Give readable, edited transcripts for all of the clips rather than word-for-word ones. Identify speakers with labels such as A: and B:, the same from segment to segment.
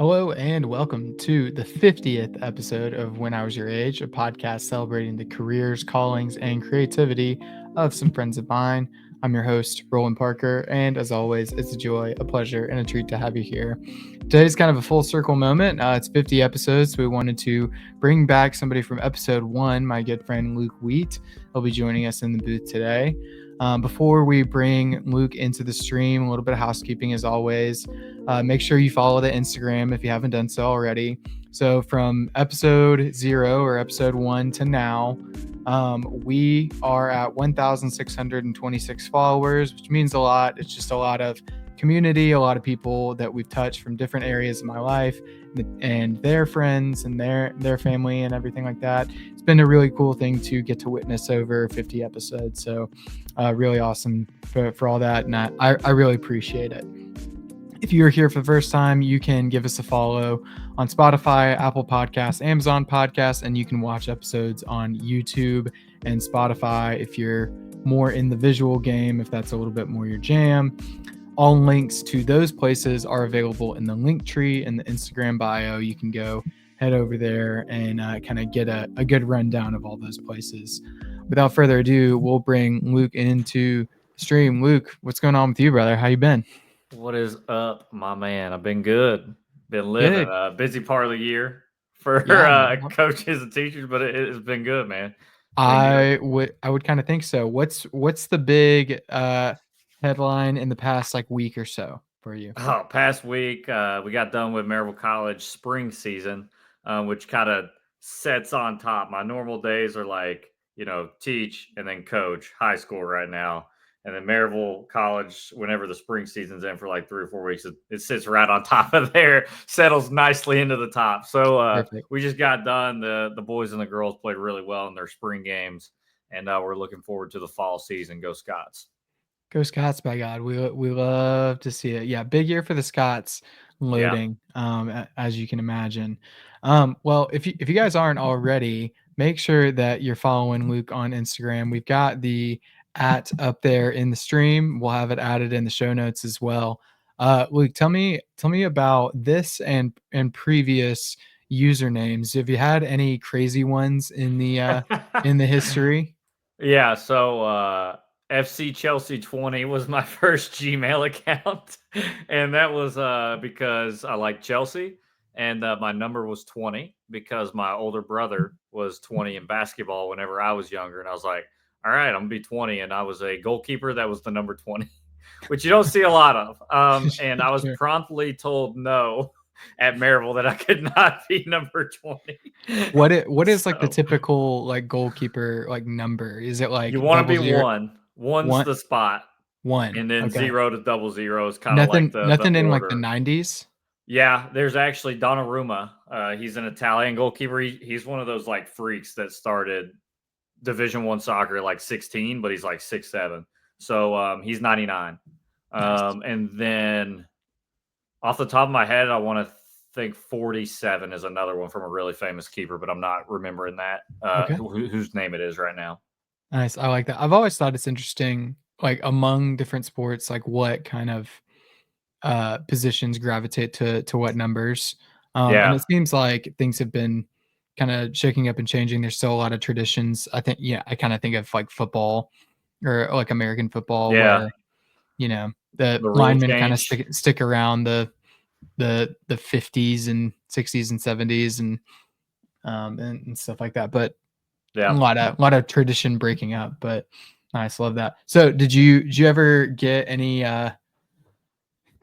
A: Hello and welcome to the 50th episode of When I Was Your Age, a podcast celebrating the careers, callings, and creativity of some friends of mine. I'm your host, Roland Parker, and as always, it's a joy, a pleasure, and a treat to have you here. Today's kind of a full circle moment. It's 50 episodes, so we wanted to bring back somebody from episode 1, my good friend Luke Wheat. He'll be joining us in the booth today. Before we bring Luke into the stream, a little bit of housekeeping as always. Make sure you follow the Instagram if you haven't done so already. So from episode 0 or episode 1 to now, we are at 1,626 followers, which means a lot. It's just a lot of community, a lot of people that we've touched from different areas of my life and their friends and their family and everything like that. It's been a really cool thing to get to witness over 50 episodes. So really awesome for all that. And I really appreciate it. If you're here for the first time, you can give us a follow on Spotify, Apple Podcasts, Amazon Podcasts, and you can watch episodes on YouTube and Spotify if you're more in the visual game, if that's a little bit more your jam. All links to those places are available in the link tree in the Instagram bio. You can go head over there and kind of get a good rundown of all those places. Without further ado, we'll bring Luke into the stream. Luke, what's going on with you, brother? How you been?
B: What is up, my man? I've been good. Been living
A: Good.
B: a busy part of the year for
A: Yeah.
B: coaches and teachers, but it's been good, man. Been good.
A: I would kind of think so. What's the big headline in the past like week or so for you?
B: Oh, past week we got done with Maryville College spring season, which kind of sets on top. My normal days are like teach and then coach high school right now. And then Maryville College, whenever the spring season's in for like 3 or 4 weeks, it sits right on top of there, settles nicely into the top. So
A: Perfect.
B: we just got done. The boys and the girls played really well in their spring games, and we're looking forward to the fall season. Go Scots!
A: Go Scots, by God. We love to see it. Yeah, big year for the Scots
B: Yeah.
A: loading, as you can imagine. Well, if you guys aren't already, make sure that you're following Luke on Instagram. We've got the at up there in the stream. We'll have it added in the show notes as well. Luke, tell me about this and previous usernames. Have you had any crazy ones in the history?
B: Yeah, so FC Chelsea 20 was my first Gmail account. And that was because I like Chelsea. And my number was 20 because my older brother was 20 in basketball whenever I was younger. And I was like, all right, I'm going to be 20. And I was a goalkeeper that was the number 20, which you don't see a lot of. And I was
A: Sure.
B: promptly told no at Maryville that I could not be number 20.
A: What is like the
B: So
A: typical like goalkeeper like number? Is it
B: you
A: like
B: want to
A: double
B: be
A: zero
B: one. One's
A: one
B: the spot,
A: one?
B: and then
A: Okay.
B: 0 to double 0 is kind of like the
A: Nothing in like the
B: order.
A: 90s?
B: Yeah, there's actually Donnarumma. He's an Italian goalkeeper. He's one of those like freaks that started Division One soccer at like 16, but he's like 6'7". So he's 99.
A: Nice.
B: And then off the top of my head, I want to think 47 is another one from a really famous keeper, but I'm not remembering that
A: Okay.
B: whose name it is right now.
A: Nice. I like that. I've always thought it's interesting, like among different sports, like what kind of positions gravitate to what numbers. And
B: Yeah,
A: it seems like things have been kind of shaking up and changing. There's still a lot of traditions. I think, yeah, I kind of think of like football or like American football
B: yeah.
A: where, the
B: The rule
A: linemen kind of
B: change.
A: stick around the 50s and 60s and 70s and stuff like that. But a
B: Yeah.
A: lot of tradition breaking up. But nice, love that. So did you ever get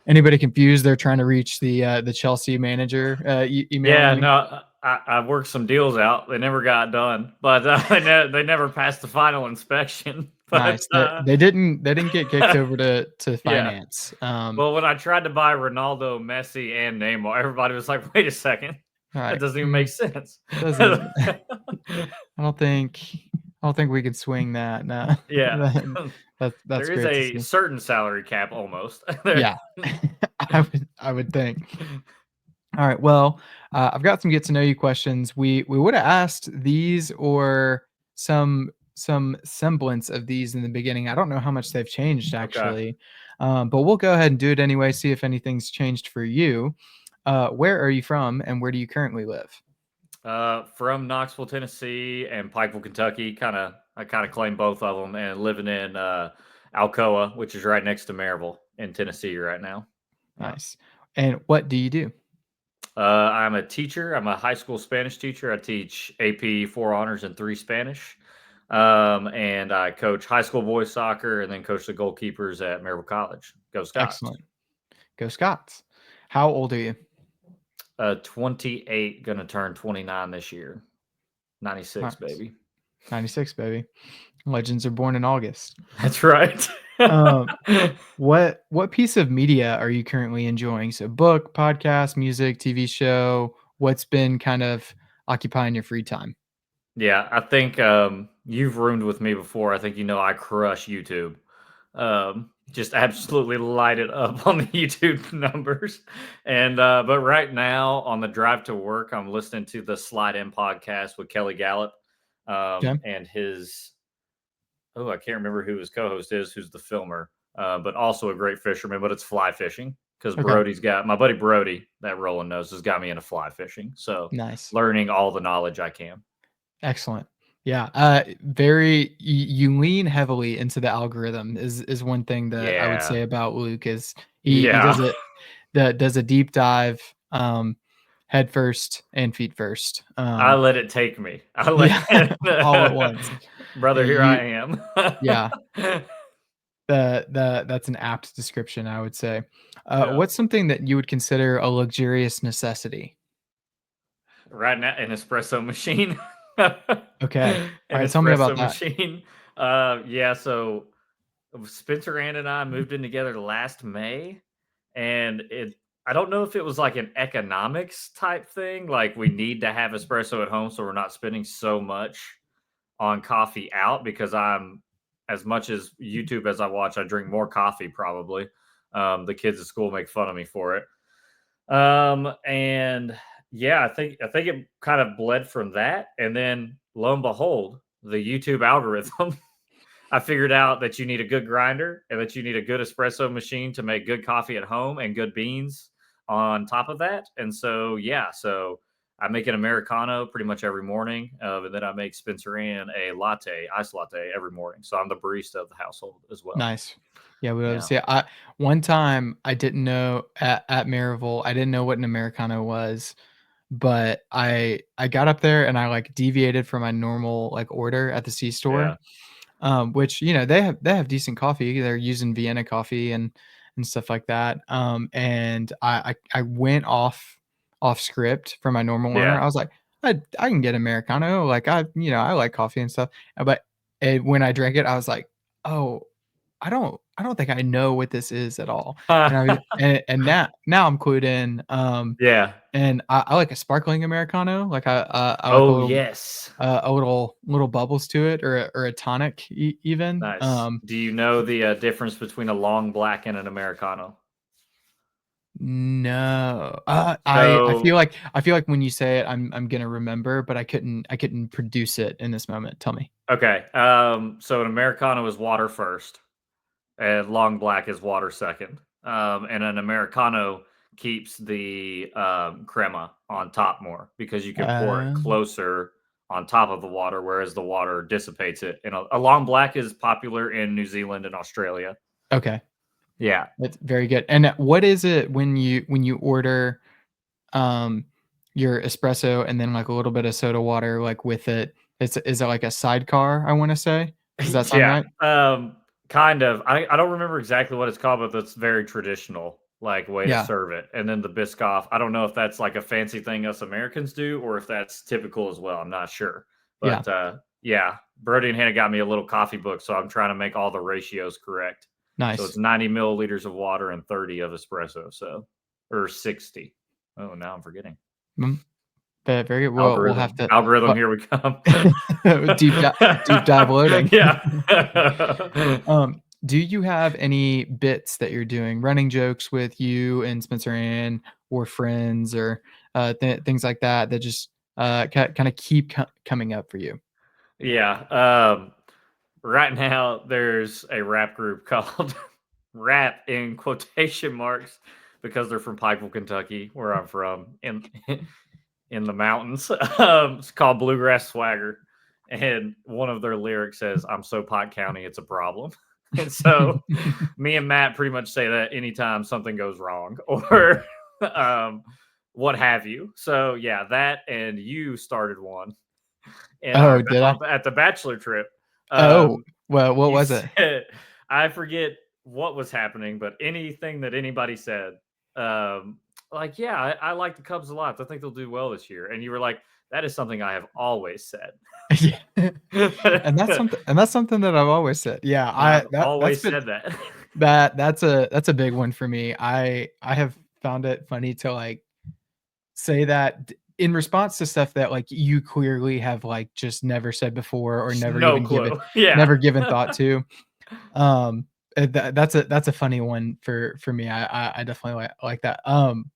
A: anybody confused? They're trying to reach the Chelsea manager emailing
B: Yeah,
A: you.
B: no, I worked some deals out. They never got done, but they never passed the final inspection. But
A: Nice. They didn't get kicked over to
B: yeah,
A: finance.
B: well, when I tried to buy Ronaldo, Messi, and Neymar, everybody was like, "Wait a second,
A: All
B: that
A: right.
B: doesn't even make sense."
A: Doesn't I don't think we could swing that. No.
B: Yeah,
A: That's
B: there is
A: great to
B: a
A: see.
B: certain salary cap almost. There.
A: Yeah. I would think. All right. Well, I've got some get to know you questions. We would have asked these or some semblance of these in the beginning. I don't know how much they've changed
B: Okay.
A: actually, but we'll go ahead and do it anyway. See if anything's changed for you. Where are you from, and where do you currently live?
B: From Knoxville, Tennessee, and Pikeville, Kentucky. I kind of claim both of them, and living in Alcoa, which is right next to Maryville in Tennessee right now. Yeah.
A: Nice. And what do you do?
B: I'm a teacher. I'm a high school Spanish teacher. I teach AP 4 honors and 3 Spanish. And I coach high school boys soccer and then coach the goalkeepers at Maryville College. Go Scots.
A: Excellent. Go Scots. How old are you?
B: 28, gonna turn 29 this year. 96,
A: Nice.
B: baby.
A: 96, baby. Legends are born in August.
B: That's right.
A: Um, what piece of media are you currently enjoying? So book, podcast, music, TV show. What's been kind of occupying your free time?
B: Yeah, I think you've roomed with me before. I think you know I crush YouTube. Just absolutely light it up on the YouTube numbers. And but right now on the drive to work, I'm listening to the Slide In podcast with Kelly Gallup
A: Okay.
B: and his I can't remember who his co-host is, who's the filmer, but also a great fisherman. But it's fly fishing because
A: Okay.
B: Brody's got my buddy Brody that Roland knows has got me into fly fishing. So
A: Nice.
B: learning all the knowledge I can.
A: Excellent. Yeah. Very. You lean heavily into the algorithm is one thing that I would
B: Yeah,
A: say about Luke is he
B: yeah.
A: does it that does a deep dive, head first and feet first.
B: I let it take me. I
A: Yeah, all at
B: let
A: once.
B: brother, here
A: You
B: I am.
A: yeah, that's an apt description, I would say.
B: Yeah.
A: What's something that you would consider a luxurious necessity?
B: Right now, an espresso machine.
A: Okay.
B: An
A: Alright, tell me about
B: espresso
A: that.
B: machine. Yeah, so Spencer Ann and I moved in together last May, and I don't know if it was like an economics type thing, like we need to have espresso at home so we're not spending so much on coffee out because I'm as much as YouTube as I watch, I drink more coffee probably. The kids at school make fun of me for it. And yeah, I think it kind of bled from that, and then lo and behold, the YouTube algorithm. I figured out that you need a good grinder and that you need a good espresso machine to make good coffee at home and good beans on top of that. And so, yeah, so I make an Americano pretty much every morning. And then I make Spencer Ann a latte, iced latte every morning. So I'm the barista of the household as well.
A: Nice. Yeah, we
B: Yeah.
A: always yeah, one time I didn't know at Maryville, I didn't know what an Americano was, but I got up there and I, like, deviated from my normal, like, order at the C-store,
B: Yeah.
A: which, they have decent coffee. They're using Vienna coffee and stuff like that. And I went off script for my normal order.
B: Yeah.
A: I was like, I can get Americano. Like I like coffee and stuff. But when I drank it, I was like, oh, I don't think I know what this is at all. And now I'm clued in.
B: Yeah.
A: And I like a sparkling Americano. Like I like
B: Oh, yes.
A: a little bubbles to it or a tonic even.
B: Nice. Do you know the difference between a long black and an Americano?
A: No.
B: So,
A: I feel like when you say it, I'm gonna remember, but I couldn't produce it in this moment. Tell me.
B: okay. So an Americano is water first, and long black is water second. And an Americano keeps the crema on top more because you can pour it
A: Um,
B: closer on top of the water, whereas the water dissipates it. And a long black is popular in New Zealand and Australia.
A: okay,
B: Yeah.
A: that's very good. And what is it when you order um your espresso and then like a little bit of soda water like with it? Is it like a sidecar? I want to say. Does that sound
B: Yeah,
A: right?
B: kind of. I don't remember exactly what it's called, but that's very traditional, like, way to
A: Yeah,
B: serve it, and then the Biscoff, I don't know if that's, like, a fancy thing us Americans do or if that's typical as well, I'm not sure,
A: yeah,
B: but, yeah, Brody and Hannah got me a little coffee book, so I'm trying to make all the ratios correct. So it's
A: nice.
B: 90 milliliters of water and 30 of espresso, so or 60. Oh, now I'm forgetting.
A: Mm, very good. We'll have
B: Algorithm.
A: to.
B: Algorithm,
A: What
B: here we come.
A: deep dive loading.
B: Yeah.
A: Do you have any bits that you're doing, running jokes with you and Spencer Ann or friends or things like that that just kind of keep coming up for you?
B: Yeah, right now there's a rap group called Rap in quotation marks because they're from Pikeville, Kentucky, where I'm from, in the mountains. It's called Bluegrass Swagger, and one of their lyrics says, "I'm so Pike County, it's a problem." And so, me and Matt pretty much say that anytime something goes wrong or um, what have you. So yeah, that and you started one in our
A: Oh, did I?
B: at the bachelor trip.
A: Oh,
B: Um,
A: well, what
B: you
A: was it?
B: said I forget what was happening, but anything that anybody said, um, like, yeah, I like the Cubs a lot. I think they'll do well this year. And you were like, that is something I have always said.
A: Yeah. And that's something that I've always said. Yeah, I
B: I've
A: that's
B: always
A: been
B: said that.
A: that's a big one for me. I have found it funny to, like, say that in response to stuff that, like, you clearly have, like, just never said before or
B: Just
A: never
B: no
A: even given
B: clue. Yeah.
A: never given thought to. That's a funny one for me. I definitely like that.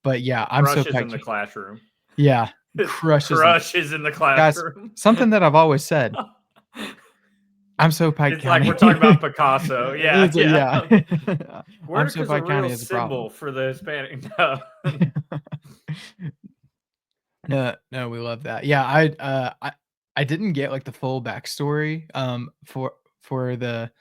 A: But yeah, I'm so
B: Crushes in
A: Pike.
B: the classroom.
A: Yeah, crushes and
B: Crushes in the
A: guys,
B: classroom.
A: something that I've always said, I'm so Pike
B: It's like
A: County.
B: we're talking about Picasso. Yeah,
A: It's a
B: yeah.
A: yeah. I'm so
B: Wernick is a
A: Pike
B: real
A: County is a problem.
B: symbol for the Hispanic. No.
A: No, no, we love that. Yeah, I didn't get, like, the full backstory, for the,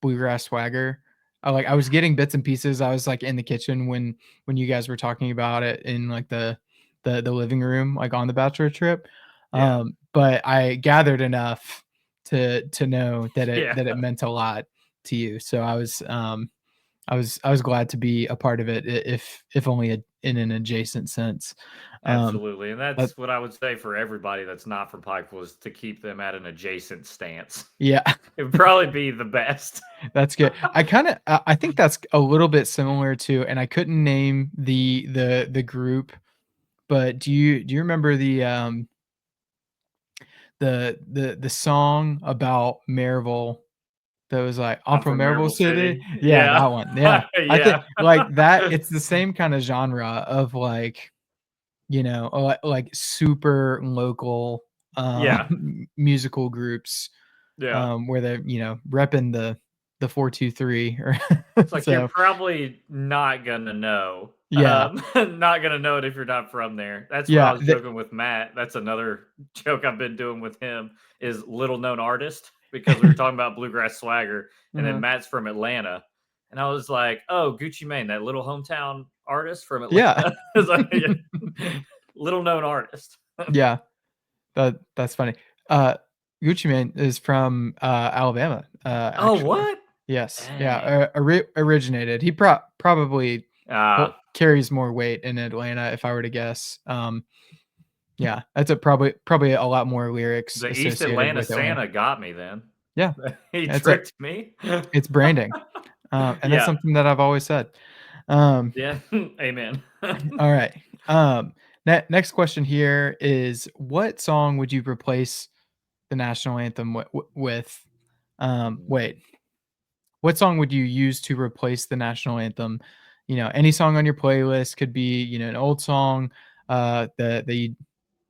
A: Bluegrass Swagger. I was getting bits and pieces. I was, like, in the kitchen when you guys were talking about it in, like, the living room, like, on the bachelor trip,
B: Yeah.
A: but I gathered enough to know
B: Yeah.
A: that it meant a lot to you. So I was glad to be a part of it, if only in an adjacent sense. Um,
B: Absolutely. And
A: but
B: that's what I would say for everybody that's not from Pikeville is to keep them at an adjacent stance.
A: yeah,
B: It would probably be the best.
A: that's good. I think that's a little bit similar to, and I couldn't name the group, but do you remember the song about Maryville that was like, "I'm
B: I'm
A: from
B: from
A: Maryville
B: Maryville
A: City"?
B: City.
A: Yeah,
B: Yeah.
A: that one. Yeah. I think,
B: Yeah.
A: like, that it's the same kinda genre of, like, like, super local,
B: Yeah.
A: musical groups,
B: Yeah.
A: where they're, repping the 423 or
B: It's like you're
A: so,
B: probably not gonna know.
A: yeah,
B: Not gonna know it if you're not from there. That's what I
A: yeah,
B: was joking with Matt. That's another joke I've been doing with him is little known artist because we were talking about bluegrass swagger, and then
A: uh
B: Matt's from Atlanta, and I was like, "Oh, Gucci Mane, that little hometown artist from
A: yeah,
B: Atlanta." It's like, yeah, little known artist.
A: yeah, that's funny. Uh, Gucci Mane is from, Alabama,
B: Oh,
A: actually.
B: what?
A: Yes, yeah,
B: Dang.
A: originated. He probably
B: Ah,
A: carries more weight in Atlanta if I were to guess. Yeah, that's a probably a lot more lyrics
B: the East
A: associated
B: Atlanta
A: with Atlanta.
B: Santa got me then.
A: Yeah,
B: He
A: it's a
B: tricked me.
A: it's branding, and that's
B: Yeah.
A: something that I've always said. Um,
B: Yeah. Amen.
A: all right. Next question here is, what song would you replace the national anthem with? Wait, what song would you use to replace the national anthem? Any song on your playlist could be, an old song that you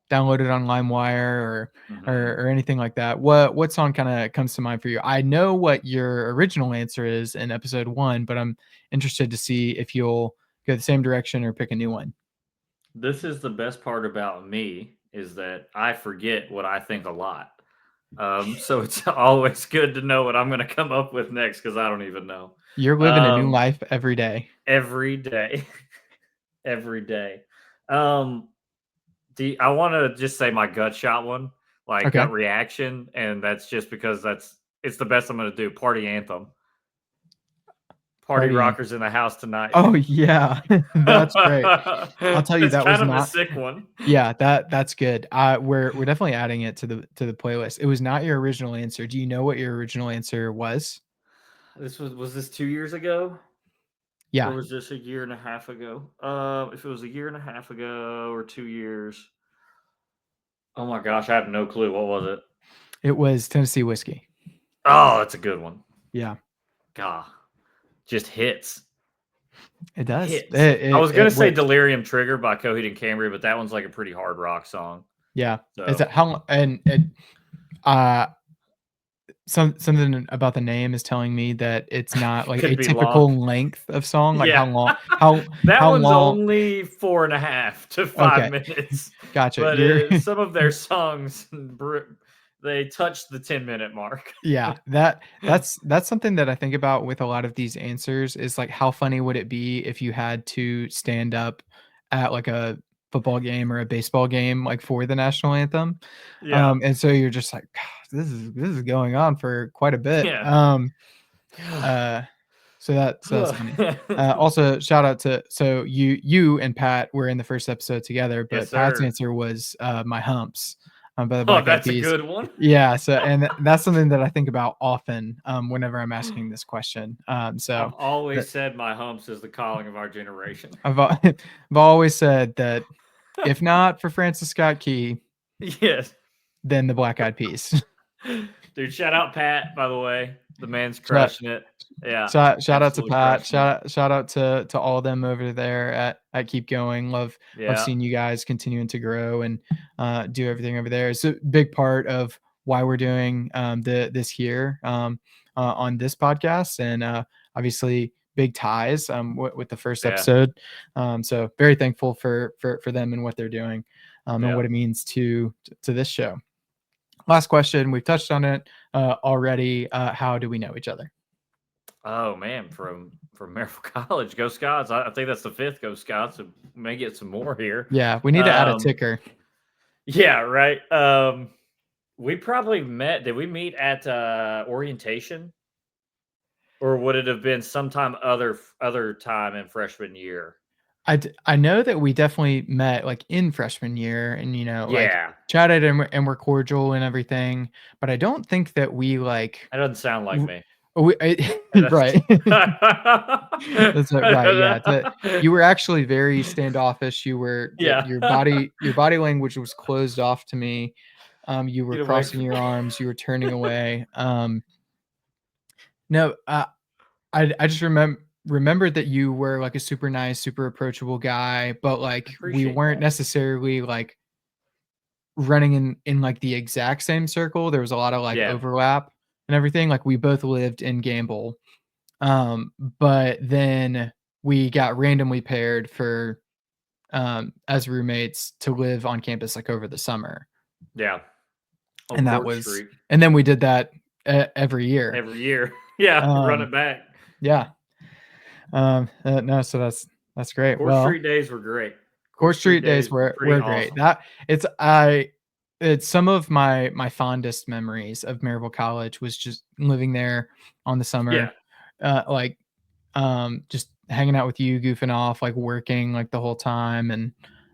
A: downloaded on LimeWire
B: Mhm.
A: or anything like that. What song kind of comes to mind for you? I know what your original answer is in episode 1, but I'm interested to see if you'll go the same direction or pick a new one.
B: This is the best part about me is that I forget what I think a lot. So it's always good to know what I'm going to come up with next because I don't even know.
A: You're living a new
B: Um,
A: life every day.
B: every day, every day. Um, I want to just say my gut shot one, like
A: Okay.
B: gut reaction, and that's just because it's the best I'm going to do. Party anthem, party
A: Party.
B: rockers in the house tonight.
A: Oh yeah, that's great. I'll tell you
B: It's
A: that
B: kind
A: was
B: of a
A: not.
B: sick one.
A: Yeah, that's good. We're definitely adding it to the playlist. It was not your original answer. Do you know what your original answer was?
B: This was this 2 years ago? Or
A: Yeah,
B: was this a year and a half ago? If it was a year and a half ago or 2 years, oh my gosh, I have no clue. What was it?
A: it was Tennessee Whiskey.
B: Oh, that's a good one.
A: Yeah,
B: God, just hits,
A: it does.
B: hits. I was gonna
A: It
B: say
A: whips.
B: "Delirium Trigger" by Coheed and Cambria, but that one's like a pretty hard rock song.
A: Yeah. Is
B: So
A: that how and uh something about the name is telling me that it's not like
B: Could
A: a
B: be long.
A: typical length of song, like
B: Yeah. That
A: how
B: one's
A: long.
B: only 4.5 to 5
A: Okay,
B: minutes,
A: gotcha.
B: but,
A: You're
B: some of their songs, they touch the 10-minute mark.
A: yeah, that's something that I think about with a lot of these answers is, like, how funny would it be if you had to stand up at, like, a football game or a baseball game, like, for the national anthem?
B: Yeah.
A: And so you're just like, "God, this is going on for quite a bit."
B: Yeah.
A: Uh so that's funny. Also, shout out to so you and Pat were in the first episode together,
B: Yes,
A: but Pat's
B: sir.
A: answer was, "My Humps," by the
B: Oh,
A: Black Eyed
B: that's a
A: Peas.
B: good one.
A: Yeah, so and that's something that I think about often, whenever I'm asking this question. So
B: I've
A: that
B: always said my humps is the calling of our generation.
A: I've always said that if not for Francis Scott Key,
B: Yes.
A: then the Black Eyed Peas.
B: Dude, shout out Pat, by the way. The man's
A: Shout
B: crushing it. Yeah,
A: shout out to
B: absolutely
A: Pat.
B: crushing it.
A: Shout out to all of them over there at Keep Going. Love
B: Yeah,
A: seeing you guys continuing to grow and do everything over there. It's a big part of why we're doing this here on this podcast, and obviously big ties with the first
B: yeah,
A: episode. So very thankful for them and what they're doing, and
B: yeah.
A: what it means to this show. Last question. We've touched on it already. How do we know each other?
B: Oh man, from Maryville College, go Scots! I think that's the fifth go Scots. So may get some more here.
A: Yeah, we need to add a
B: Um,
A: ticker.
B: yeah, right. We probably met. Did we meet at orientation, or would it have been sometime other time in freshman year?
A: I know that we definitely met, like, in freshman year and, like,
B: Yeah,
A: chatted and we're cordial and everything, but I don't think that we, like,
B: that doesn't sound like
A: w
B: me.
A: we I
B: That's
A: right. That's right, yeah, that you were actually very standoffish, you were the
B: yeah.
A: your body language was closed off to me, you were
B: Get away
A: crossing
B: from
A: your
B: me.
A: arms, you were turning away, no, I just remembered that you were, like, a super nice, super approachable guy, but,
B: I
A: like, we
B: appreciate
A: weren't
B: that.
A: necessarily, like, running in, like, the exact same circle. There was a lot of, like,
B: Yeah,
A: overlap and everything, like, we both lived in Gamble, but then we got randomly paired for, as roommates to live on campus, like, over the summer,
B: yeah. On
A: and that
B: Court
A: was
B: Street
A: and then we did that every year.
B: every year. Yeah, run
A: Um,
B: it back.
A: yeah, no, so that's great.
B: Court
A: Well,
B: Street days were great. Court
A: Court
B: Street
A: Street days
B: days were pretty
A: were great.
B: awesome.
A: That it's some of my fondest memories of Maryville College was just living there on the
B: Yeah,
A: summer, like, just hanging out with you, goofing off, like, working, like, the whole time,
B: old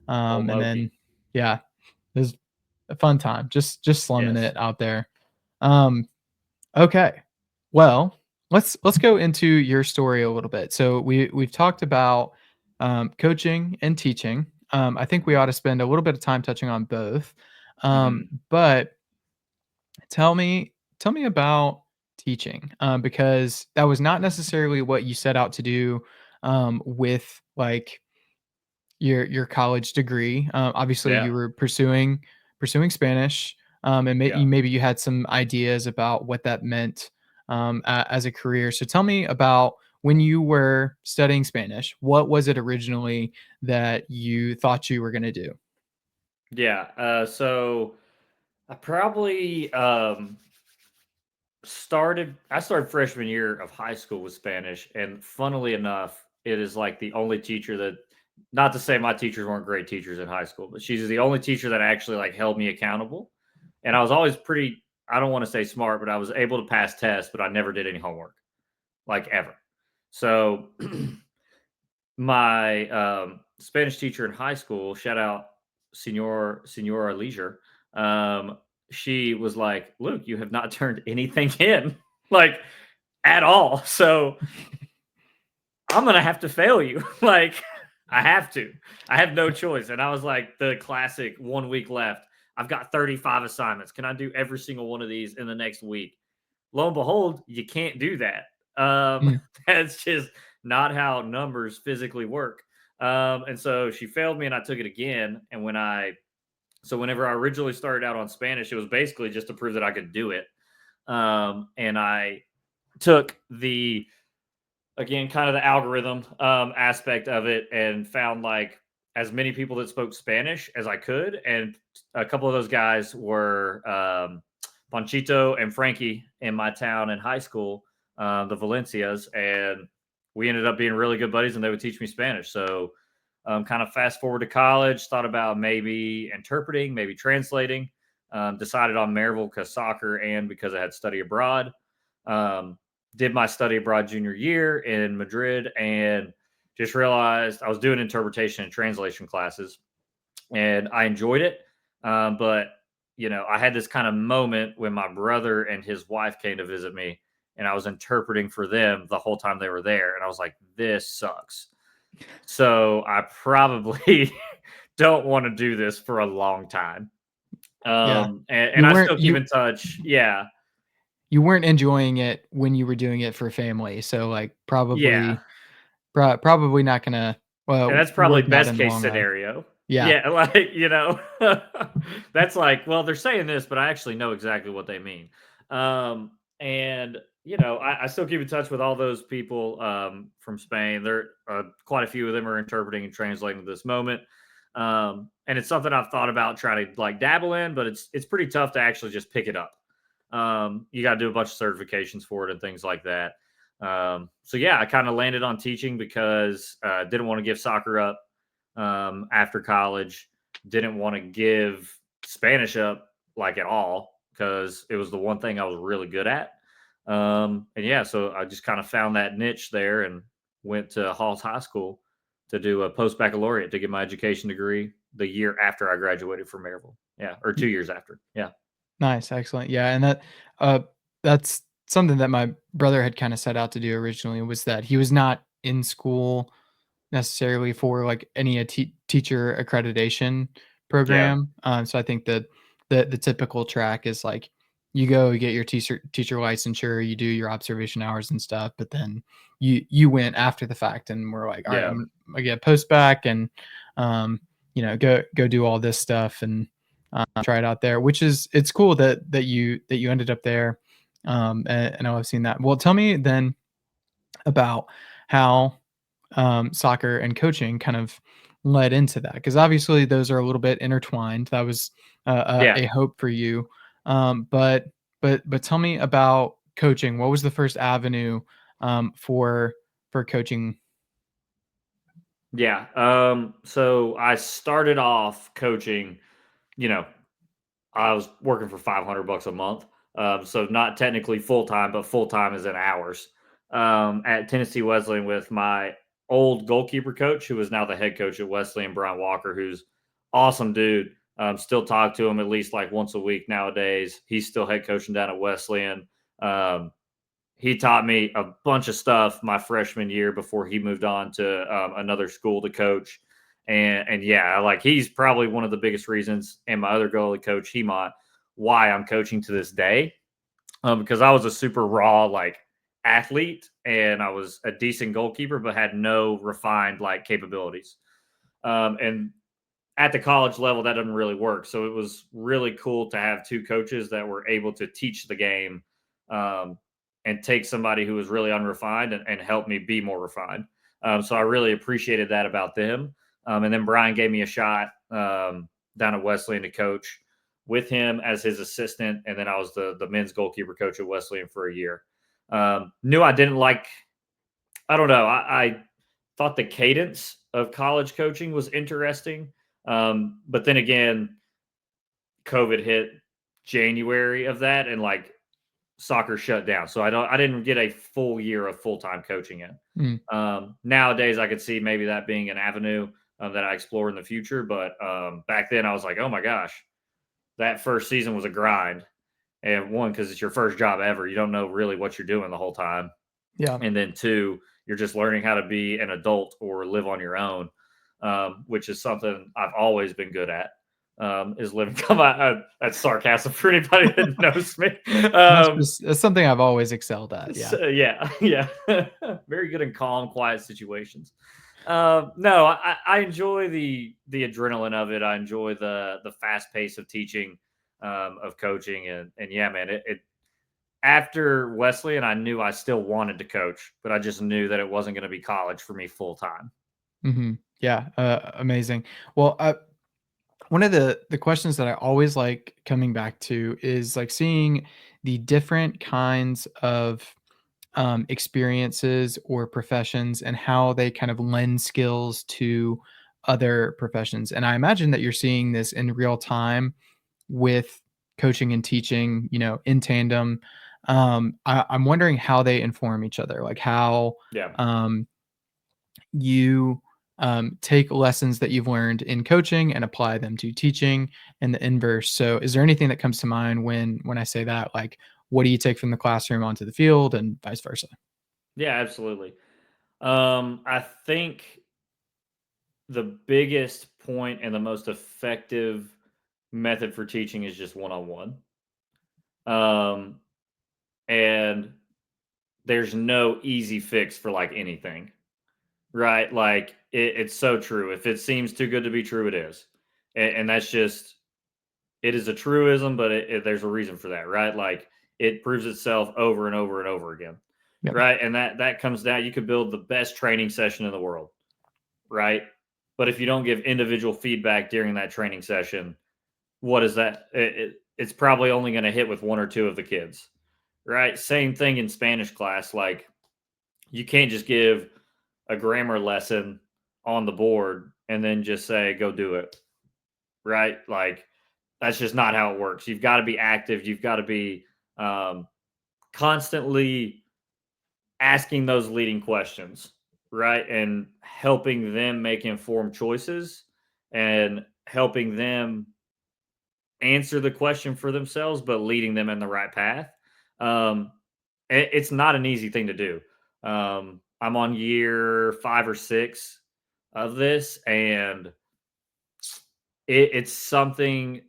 A: and then
B: Moky.
A: yeah, it was a fun time, just slumming
B: Yes.
A: it out there. Um, okay. Well, let's go into your story a little bit. So we've talked about coaching and teaching. I think we ought to spend a little bit of time touching on both.
B: Mhm.
A: But tell me about teaching, because that was not necessarily what you set out to do with, like, your college degree. Obviously,
B: Yeah,
A: you were pursuing Spanish, and
B: yeah.
A: maybe you had some ideas about what that meant as a career. So tell me about when you were studying Spanish. What was it originally that you thought you were going to do?
B: Yeah, so I probably, I started freshman year of high school with Spanish, and funnily enough, it is, like, the only teacher that not to say my teachers weren't great teachers in high school, but she's the only teacher that actually, like, held me accountable, and I was always pretty I don't wanna say smart, but I was able to pass tests, but I never did any homework, like, ever. So, my, Spanish teacher in high school, shout out Senora Leisure, she was like, "Luke, you have not turned anything in, like, at all, so I'm gonna have to fail you." Like, I have to. I have no choice, and I was like the classic 1 week left. I've got 35 assignments. Can I do every single one of these in the next week? Lo and behold, you can't do that.
A: Mm.
B: That's just not how numbers physically work. And so she failed me, and I took it again. And whenever I originally started out on Spanish, it was basically just to prove that I could do it. And I took the again kind of the algorithm aspect of it and found like as many people that spoke Spanish as I could, and a couple of those guys were Panchito and Frankie in my town in high school, the Valencias, and we ended up being really good buddies, and they would teach me Spanish. So, kind of fast forward to college, thought about maybe interpreting, maybe translating. Decided on Maryville because soccer and because I had study abroad. Um, did my study abroad junior year in Madrid and just realized I was doing interpretation and translation classes and I enjoyed it. But I had this kind of moment when my brother and his wife came to visit me, and I was interpreting for them the whole time they were there, and I was like, "This sucks." So I probably don't want to do this for a long time.
A: Yeah.
B: And
A: You
B: I
A: weren't
B: still keep in touch. Yeah,
A: you weren't enjoying it when you were doing it for family, so, like,
B: yeah.
A: probably not gonna
B: And
A: well,
B: that's probably
A: work out
B: best
A: in the
B: case
A: long run.
B: scenario.
A: Yeah.
B: Yeah, like, that's like, well, they're saying this, but I actually know exactly what they mean. And I still keep in touch with all those people from Spain. There, quite a few of them are interpreting and translating at this moment. And it's something I've thought about trying to like dabble in, but it's pretty tough to actually just pick it up. You got to do a bunch of certifications for it and things like that. So yeah, I kind of landed on teaching because didn't want to give soccer up after college. Didn't want to give Spanish up like at all because it was the one thing I was really good at. And yeah, so I just kind of found that niche there and went to Halls High School to do a post baccalaureate to get my education degree the year after I graduated from Maryville. Yeah, or 2 years after. Yeah,
A: Nice, excellent. Yeah, and uh that's something that my brother had kinda set out to do originally was that he was not in school necessarily for, like, any teacher accreditation
B: yeah,
A: program, so I think that the typical track is, like, you go, you get your teacher licensure, you do your observation hours and stuff, but then you went after the fact and we're like, "Alright,
B: yeah,
A: I get post back and, um, go do all this stuff and, try it out there," which is it's cool that you ended up there, and I've seen that. Well, tell me then about how soccer and coaching kind of led into that because obviously those are a little bit intertwined. That was
B: yeah.
A: a hope for you, but tell me about coaching. What was the first avenue for coaching?
B: Yeah. So I started off coaching, you know, I was working for $500 a month. So not technically full time, but full time is in hours. At Tennessee Wesleyan with my old goalkeeper coach, who is now the head coach at Wesleyan, Brian Walker, who's awesome dude. Still talk to him at least like once a week nowadays. He's still head coaching down at Wesleyan. Um, he taught me a bunch of stuff my freshman year before he moved on to another school to coach. And yeah, like he's probably one of the biggest reasons, and my other goalie coach, Hemont, why I'm coaching to this day. Because I was a super raw like athlete and I was a decent goalkeeper, but had no refined like capabilities. And at the college level, that doesn't really work. So it was really cool to have two coaches that were able to teach the game um, and take somebody who was really unrefined and help me be more refined. So I really appreciated that about them. And then Brian gave me a shot down at Wesleyan to coach with him as his assistant. And then I was the men's goalkeeper coach at Wesleyan for a year. Knew I didn't like, I don't know, I thought the cadence of college coaching was interesting. But then again, COVID hit January of that, and like soccer shut down. So I didn't get a full year of full time coaching in.
A: Mm,
B: Nowadays, I could see maybe that being an avenue that I explore in the future. But back then, I was like, oh my gosh, that first season was a grind. And one, because it's your first job ever, you don't know really what you're doing the whole time.
A: yeah,
B: And then two, you're just learning how to be an adult or live on your own, which is something I've always been good at. Is living. Come on, that's sarcasm for anybody that knows me.
A: that's something I've always excelled at. Yeah,
B: So, yeah, yeah, very good in calm, quiet situations. No, I enjoy the adrenaline of it. I enjoy the fast pace of teaching, of coaching, and yeah, man, it after Wesleyan, I knew I still wanted to coach, but I just knew that it wasn't going to be college for me full time.
A: Yeah, amazing. Well, one of the questions that I always like coming back to is like seeing the different kinds of experiences or professions and how they kind of lend skills to other professions. And I imagine that you're seeing this in real time with coaching and teaching, in tandem. I'm wondering how they inform each other, like how
B: Yeah.
A: um, you take lessons that you've learned in coaching and apply them to teaching and the inverse. So, is there anything that comes to mind when I say that? Like, what do you take from the classroom onto the field, and vice versa?
B: Yeah, absolutely. I think the biggest point and the most effective method for teaching is just one on one. And there's no easy fix for like anything, right? Like it's so true. If it seems too good to be true, it is. And that's just, it is a truism, but there's a reason for that, right? Like it proves itself over and over and over again,
A: Yep.
B: right? And that comes down, you could build the best training session in the world, right? But if you don't give individual feedback during that training session, what is that? It's probably only going to hit with one or two of the kids, right? Same thing in Spanish class. Like you can't just give a grammar lesson on the board and then just say, go do it, right? Like that's just not how it works. You've got to be active. You've got to be um, constantly asking those leading questions, right? And helping them make informed choices and helping them answer the question for themselves, but leading them in the right path. Um, it's not an easy thing to do. I'm on year 5 or 6 of this, and it's something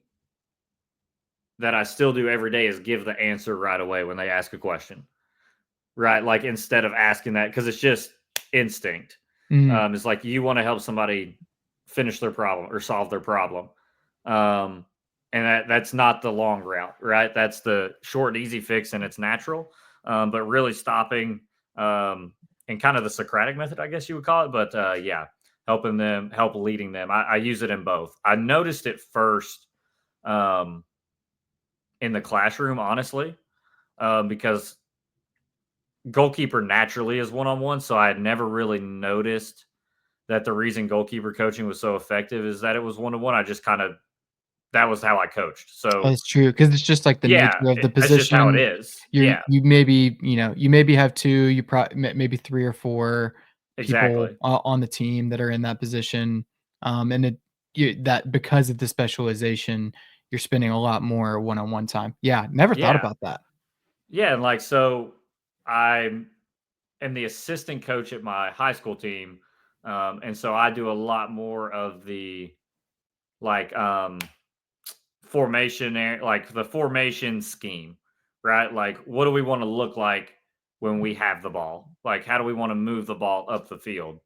B: that I still do every day is give the answer right away when they ask a question, right? Like instead of asking that, because it's just instinct.
A: Mhm.
B: It's like you want to help somebody finish their problem or solve their problem. Um, and that's not the long route, right? That's the short and easy fix, and it's natural. But really stopping and kind of the Socratic method, I guess you would call it. But yeah, helping them, help leading them. I use it in both. I noticed it first um, in the classroom, honestly, because goalkeeper naturally is one on one. So I had never really noticed that the reason goalkeeper coaching was so effective is that it was one on one. I just kind of, that was how I coached. So
A: That's true, because it's just, like, the
B: yeah,
A: nature of the
B: that's just how it
A: position.
B: is.
A: You
B: Yeah,
A: you maybe, you maybe have 2, you maybe 3 or 4 people
B: exactly.
A: on the team that are in that position, and that because of the specialization, you're spending a lot more one-on-one time. Yeah, never thought
B: Yeah.
A: about that.
B: Yeah. And like, so I'm am the assistant coach at my high school team. And so I do a lot more of the like formation, like the formation scheme, right? Like, what do we want to look like when we have the ball? Like, how do we want to move the ball up the field?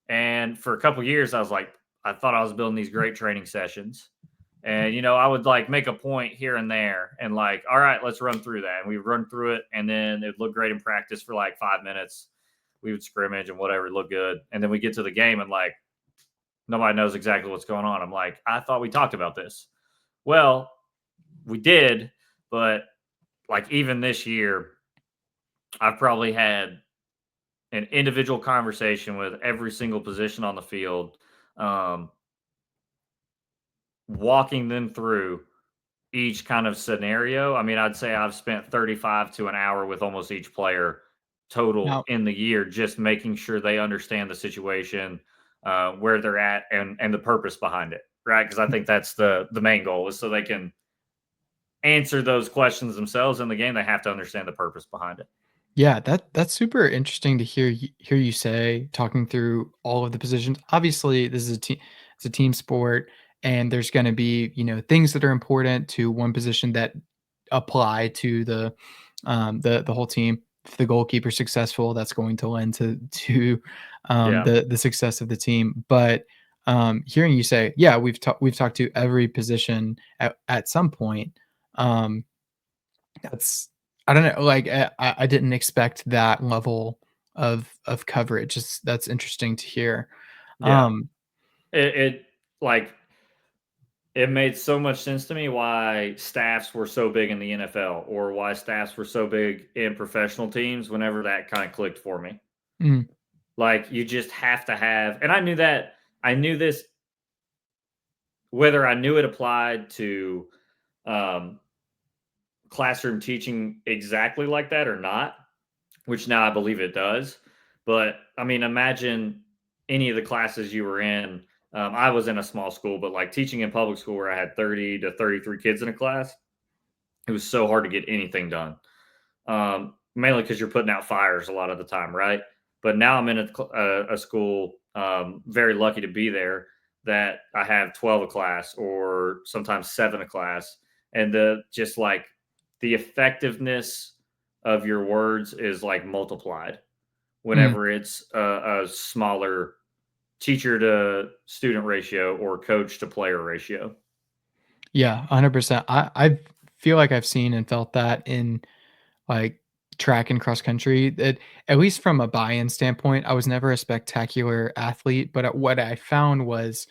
B: And for a couple years, I was like, I thought I was building these great training sessions. And, I would like make a point here and there and like, all right, let's run through that. And we run through it. And then it looked great in practice for like 5 minutes. We would scrimmage and whatever, it looked good. And then we get to the game and like, nobody knows exactly what's going on. I'm like, I thought we talked about this. Well, we did, but like even this year, I've probably had an individual conversation with every single position on the field, um, walking them through each kind of scenario. I mean, I'd say I've spent 35 to an hour with almost each player total
A: Now
B: in the year, just making sure they understand the situation, where they're at, and the purpose behind it, right? Because I think that's the main goal is so they can answer those questions themselves in the game. They have to understand the purpose behind it.
A: yeah, that's super interesting to hear you say, talking through all of the positions. Obviously, this is it's a team sport, and there's gonna be, things that are important to one position that apply to the whole team. If the goalkeeper's successful, that's going to lend to
B: Yeah.
A: the success of the team. But, hearing you say, "Yeah, we've talked to every position at some point," um, that's I don't know, like, I didn't expect that level of coverage. That's interesting to hear.
B: Yeah.
A: Um,
B: It like it made so much sense to me why staffs were so big in the NFL or why staffs were so big in professional teams whenever that kind of clicked for me.
A: mm,
B: Like you just have to have, and I knew this whether I knew it applied to um, classroom teaching exactly like that or not, which now I believe it does. But I mean, imagine any of the classes you were in. I was in a small school, but like teaching in public school where I had 30 to 33 kids in a class, it was so hard to get anything done. Mainly because you're putting out fires a lot of the time, right? But now I'm in a school, very lucky to be there, that I have 12 a class or sometimes 7 a class. And the just like the effectiveness of your words is like multiplied
A: mm,
B: whenever it's a smaller teacher to student ratio or coach to player ratio.
A: yeah, 100%. I feel like I've seen and felt that in, like, track and cross country. That at least from a buy-in standpoint, I was never a spectacular athlete, but, what I found was,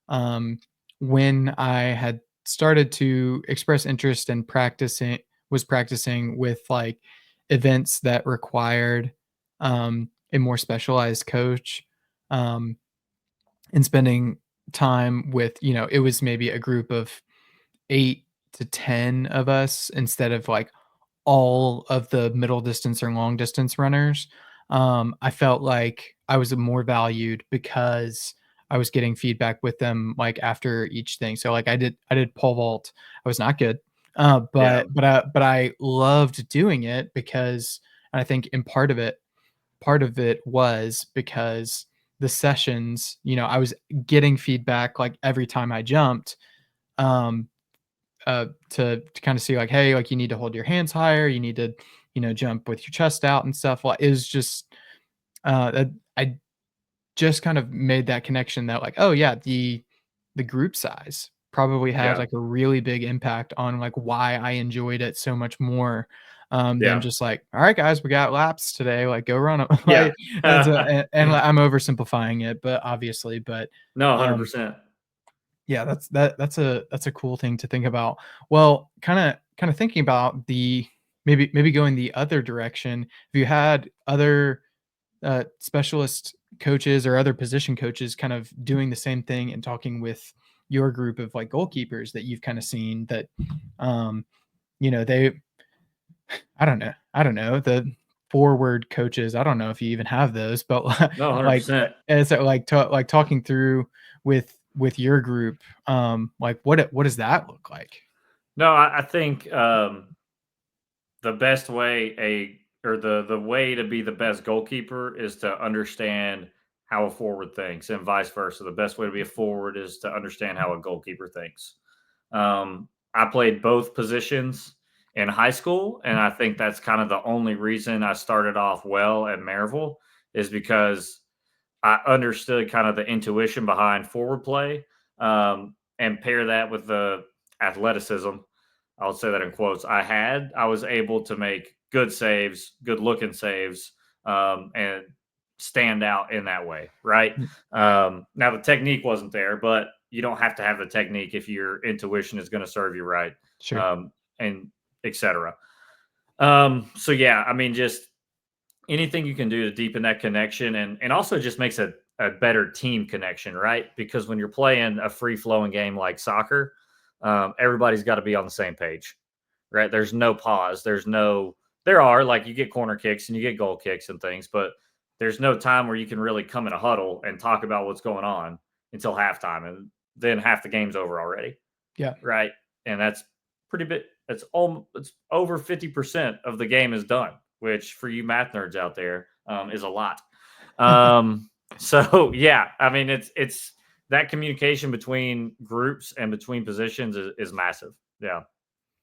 A: um, when I had started to express interest in practicing with, like, events that required, a more specialized coach, um, and spending time with, it was maybe a group of 8 to 10 of us instead of, like, all of the middle distance or long distance runners. I felt like I was more valued because I was getting feedback with them, like, after each thing. So, like, I did pole vault. I was not good,
B: Yeah.
A: but I loved doing it because, and I think in part of it was because the sessions, I was getting feedback, like, every time I jumped, um, to kind of see, like, hey, like, you need to hold your hands higher, you need to, jump with your chest out and stuff. Like, it was just, that I just kind of made that connection that, like, oh yeah, the group size probably had,
B: Yeah.
A: like, a really big impact on, like, why I enjoyed it so much more, than
B: Yeah.
A: just like, all right guys, we got laps today, like, go run 'em.
B: Yeah.
A: Like, that's and I'm oversimplifying it, but obviously,
B: No,
A: um
B: 100%.
A: yeah, that's a cool thing to think about. Well, kinda thinking about the, maybe going the other direction. Have you had other, specialist coaches or other position coaches kind of doing the same thing and talking with your group of, like, goalkeepers that you've kinda seen that, um, they, I don't know, the forward coaches, I don't know if you even have those, but
B: No,
A: like,
B: 100%.
A: as like talking through with your group, like, what does that look like?
B: No, I think the best way the way to be the best goalkeeper is to understand how a forward thinks, and vice versa. The best way to be a forward is to understand how a goalkeeper thinks. I played both positions in high school, and I think that's kind of the only reason I started off well at Maryville is because I understood kind of the intuition behind forward play, and pair that with the athleticism. I'll say that in quotes. I was able to make good saves, good looking saves, and stand out in that way. Right
A: Mm,
B: now, the technique wasn't there, but you don't have to have the technique if your intuition is going to serve you right,
A: sure.
B: and etc. So yeah, I mean, just anything you can do to deepen that connection and also just makes a better team connection, right? Because when you're playing a free flowing game like soccer, everybody's got to be on the same page, right? There's no pause. There are like you get corner kicks and you get goal kicks and things, but there's no time where you can really come in a huddle and talk about what's going on until halftime. And then half the game's over already,
A: Yeah.
B: right? And that's pretty bit. It's over 50% of the game is done, which for you math nerds out there is a lot. So yeah, I mean it's that communication between groups and between positions is massive. Yeah.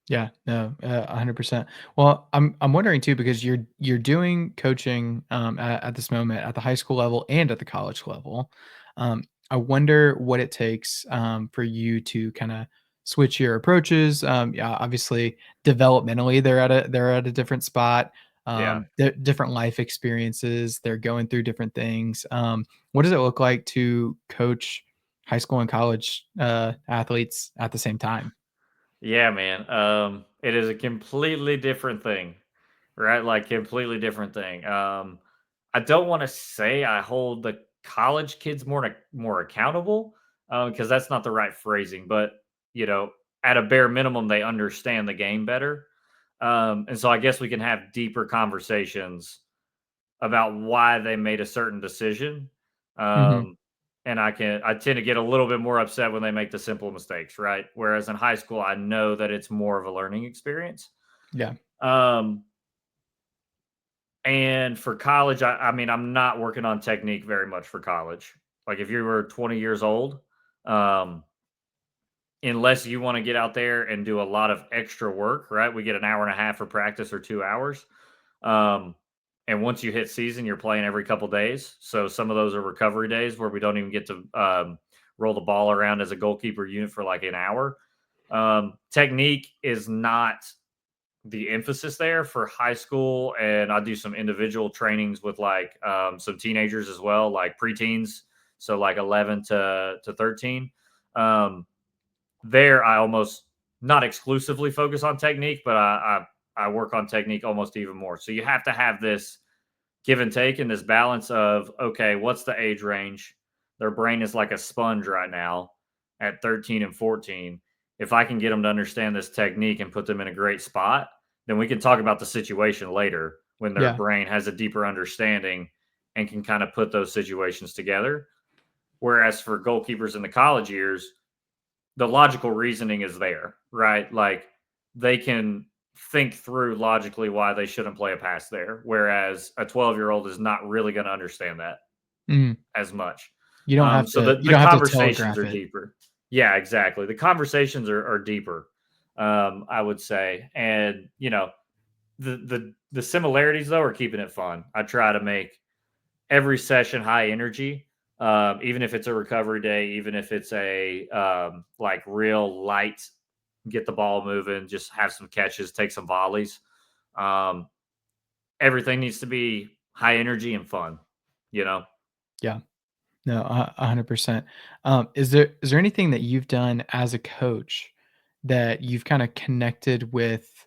A: Yeah, no, 100%. Well, I'm wondering too, because you're doing coaching, at this moment at the high school level and at the college level. I wonder what it takes, for you to kind of switch your approaches. Yeah, obviously, developmentally, they're at a different spot.
B: Yeah.
A: Different life experiences. They're going through different things. What does it look like to coach high school and college athletes at the same time?
B: Yeah, man. It is a completely different thing, right? Like completely different thing. I don't want to say I hold the college kids more accountable, because that's not the right phrasing. But you know, at a bare minimum, they understand the game better, and so I guess we can have deeper conversations about why they made a certain decision.
A: Hmm.
B: Um, and I tend to get a little bit more upset when they make the simple mistakes, right? Whereas in high school, I know that it's more of a learning experience.
A: Yeah.
B: Um, and for college, I mean, I'm not working on technique very much for college. Like if you were 20 years old, um, unless you want to get out there and do a lot of extra work, right? We get an hour and a half for practice or 2 hours. Um, and once you hit season, you're playing every couple days. So some of those are recovery days where we don't even get to roll the ball around as a goalkeeper unit for like an hour. Technique is not the emphasis there for high school, and I do some individual trainings with like some teenagers as well, like preteens, so like 11 to 13. Um, there, I almost not exclusively focus on technique, but I work on technique almost even more. So you have to have this give and take and this balance of okay, what's the age range? Their brain is like a sponge right now at 13 and 14. If I can get them to understand this technique and put them in a great spot, then we can talk about the situation later when their
A: Yeah.
B: brain has a deeper understanding and can kind of put those situations together. Whereas for goalkeepers in the college years, the logical reasoning is there, right? Like they can think through logically why they shouldn't play a pass there, whereas a 12-year-old is not really going to understand that
A: Mhm.
B: as much.
A: You don't have
B: So
A: to
B: the
A: you
B: the
A: don't have to
B: conversations
A: telegraph
B: are
A: it.
B: deeper. Yeah, exactly. The conversations are deeper. I would say, and the similarities though are keeping it fun. I try to make every session high energy, even if it's a recovery day, even if it's a like real light, get the ball moving, just have some catches, take some volleys. Um, everything needs to be high energy and fun, you know?
A: Yeah. No, 100%. Is there anything that you've done as a coach that you've kinda connected with,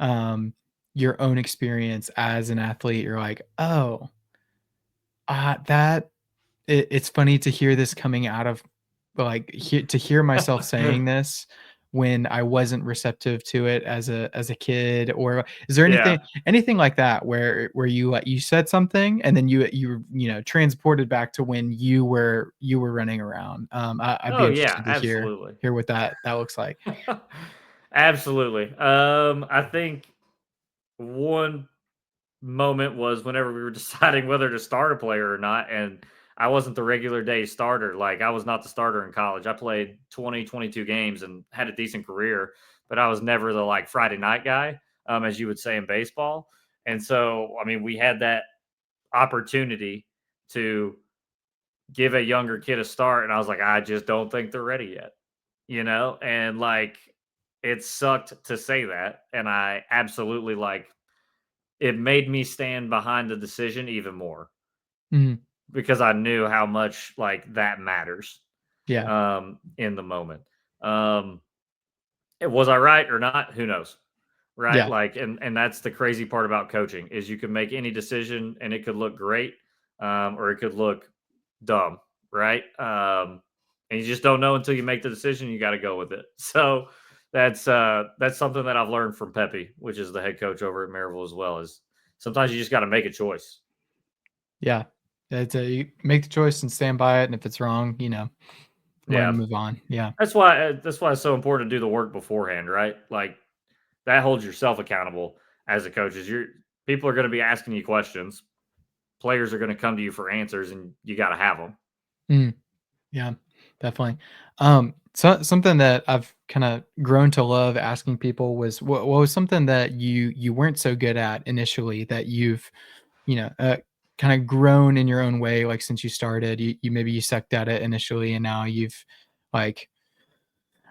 A: um, your own experience as an athlete? You're like, "Oh, that it's funny to hear this coming out of like, to hear myself saying this when I wasn't receptive to it as a kid," or is there
B: Yeah.
A: anything like that where you, you said something and then you transported back to when you were running around? I'd be
B: Oh yeah,
A: interested to hear
B: absolutely.
A: hear what that looks like.
B: Absolutely. I think one moment was whenever we were deciding whether to start a player or not, and I wasn't the regular day starter. Like I was not the starter in college. I played 20, 22 games and had a decent career, but I was never the like Friday night guy, as you would say in baseball. And so, I mean, we had that opportunity to give a younger kid a start, and I was like, I just don't think they're ready yet, and like it sucked to say that, and I absolutely like it made me stand behind the decision even more
A: Mhm.
B: because I knew how much like that matters
A: Yeah.
B: in the moment. Um was I right or not? Who knows? Right?
A: Yeah.
B: Like and that's the crazy part about coaching is you can make any decision and it could look great or it could look dumb, right? And you just don't know until you make the decision, you got to go with it. So that's something that I've learned from Pepe, which is the head coach over at Maryville as well is sometimes you just got to make a choice.
A: Yeah. It's a you make the choice and stand by it, and if it's wrong, learn
B: Yeah.
A: to move on. Yeah.
B: That's why it's so important to do the work beforehand, right? Like that holds yourself accountable as a coach. Is your people are going to be asking you questions. Players are going to come to you for answers, and you got to have them.
A: Mhm. Yeah, definitely. So something that I've kind of grown to love asking people was what was something that you weren't so good at initially that you've kind of grown in your own way, like since you started. You maybe you sucked at it initially, and now you've like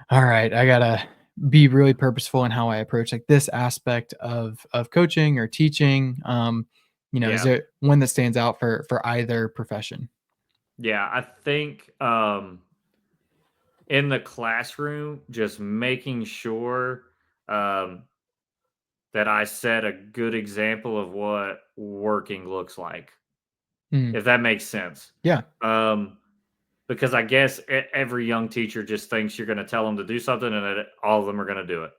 A: All right, I gotta be really purposeful in how I approach like this aspect of coaching or teaching. Is
B: Yeah.
A: there one that stands out for either profession?
B: Yeah, I think in the classroom, just making sure um, that I set a good example of what working looks like,
A: Mm,
B: if that makes sense.
A: yeah,
B: Um, because I guess every young teacher just thinks you're going to tell them to do something and that all of them are going to do it.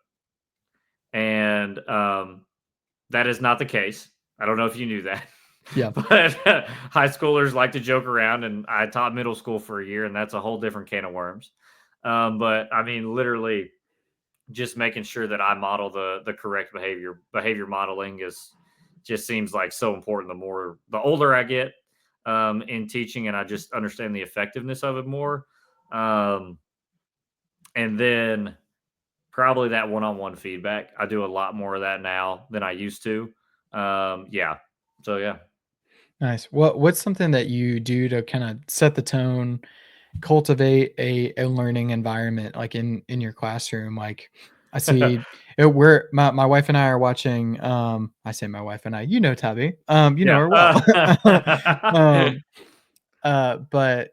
B: And that is not the case. I don't know if you knew that.
A: yeah,
B: But high schoolers like to joke around, and I taught middle school for a year, and that's a whole different can of worms. But I mean, literally, just making sure that I model the correct behavior. Behavior modeling is just seems like so important. The older I get in teaching, and I just understand the effectiveness of it more. Um, and then probably that one-on-one feedback. I do a lot more of that now than I used to. Yeah. So yeah.
A: nice. What's something that you do to kind of set the tone, cultivate a learning environment like in your classroom? Like I see we're my wife and I are watching I say my wife and I, Tabby. You know
B: Yeah.
A: her well. um but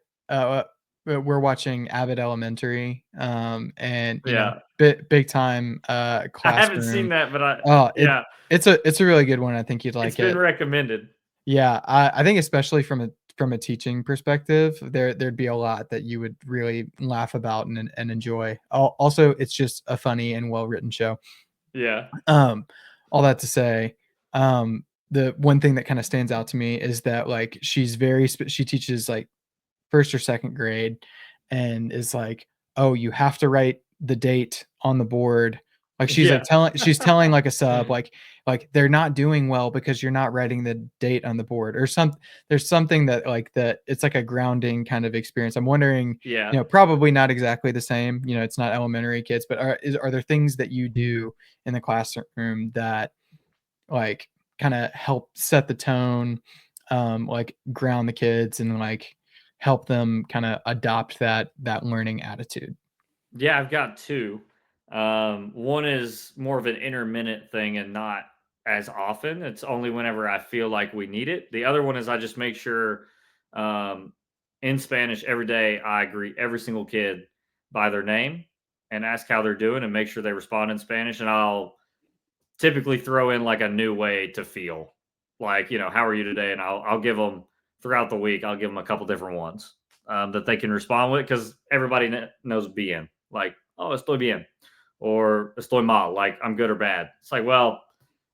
A: we're watching Avid Elementary, and
B: Yeah.
A: big time
B: I haven't seen
A: classroom.
B: that, but
A: Oh,
B: yeah,
A: it's a really good one. I think you'd
B: it's
A: like
B: been
A: it.
B: recommended.
A: Yeah, I think especially from a teaching perspective, there'd be a lot that you would really laugh about and enjoy. Also, it's just a funny and well written show.
B: Yeah.
A: Um, all that to say, the one thing that kind of stands out to me is that like she teaches like first or second grade and is like, "Oh, you have to write the date on the board." Like
B: Yeah.
A: she's telling like a sub like they're not doing well because you're not writing the date on the board or there's something that like that it's like a grounding kind of experience. I'm wondering,
B: Yeah.
A: probably not exactly the same, it's not elementary kids, but are there things that you do in the classroom that like kind of help set the tone, like ground the kids and like help them kind of adopt that learning attitude.
B: Yeah, I've got 2. One is more of an intermittent thing and not as often. It's only whenever I feel like we need it. The other one is I just make sure um, in Spanish every day I greet every single kid by their name and ask how they're doing and make sure they respond in Spanish. And I'll typically throw in like a new way to feel like, how are you today? And I'll give them throughout the week, I'll give them a couple different ones that they can respond with because everybody knows bien, like, oh, estoy bien, or estoy mal, like I'm good or bad. It's like, well,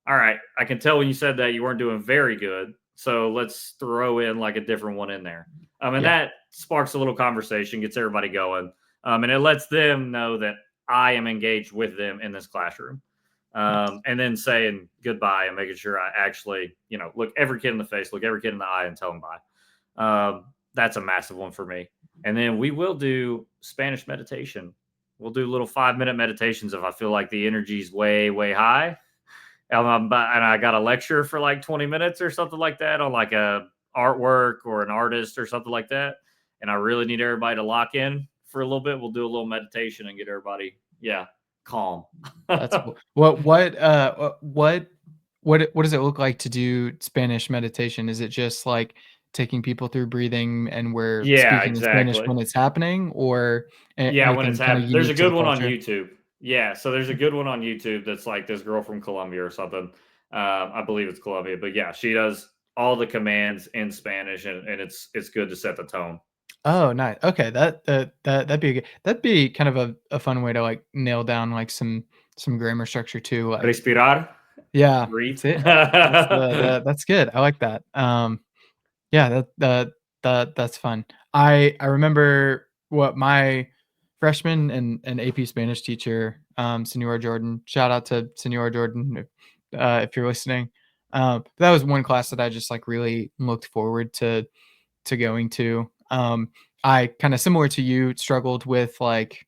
B: all right, I can tell when you said that you weren't doing very good. So let's throw in like a different one in there. And
A: Yeah.
B: that sparks a little conversation, gets everybody going. And it lets them know that I am engaged with them in this classroom,
A: Nice.
B: and then saying goodbye and making sure I actually, look every kid in the face, look every kid in the eye, and tell them bye. That's a massive one for me. And then we will do Spanish meditation. We'll do little 5-minute meditations if I feel like the energy's way, way high. And I got a lecture for like 20 minutes or something like that on like a artwork or an artist or something like that. And I really need everybody to lock in for a little bit. We'll do a little meditation and get everybody, yeah, calm.
A: That's cool. What does it look like to do Spanish meditation? Is it just like taking people through breathing and we're
B: Yeah,
A: speaking in Spanish
B: exactly.
A: when it's happening, or
B: Yeah, when it's
A: anything kind of
B: happening. There's a
A: unique to
B: good
A: the
B: one on
A: culture?
B: YouTube. Yeah, so there's a good one on YouTube that's like this girl from Colombia or something. I believe it's Colombia, but yeah, she does all the commands in Spanish, and it's good to set the tone.
A: Oh, nice. Okay, that'd be kind of a fun way to like nail down like some grammar structure too. Like,
B: Respirar,
A: yeah,
B: breathe.
A: that's it. That's good. I like that. Yeah, that's fun. I remember what my freshman and AP Spanish teacher, Senor Jordan. Shout out to Senor Jordan if you're listening. That was one class that I just like really looked forward to going to. I kind of similar to you struggled with like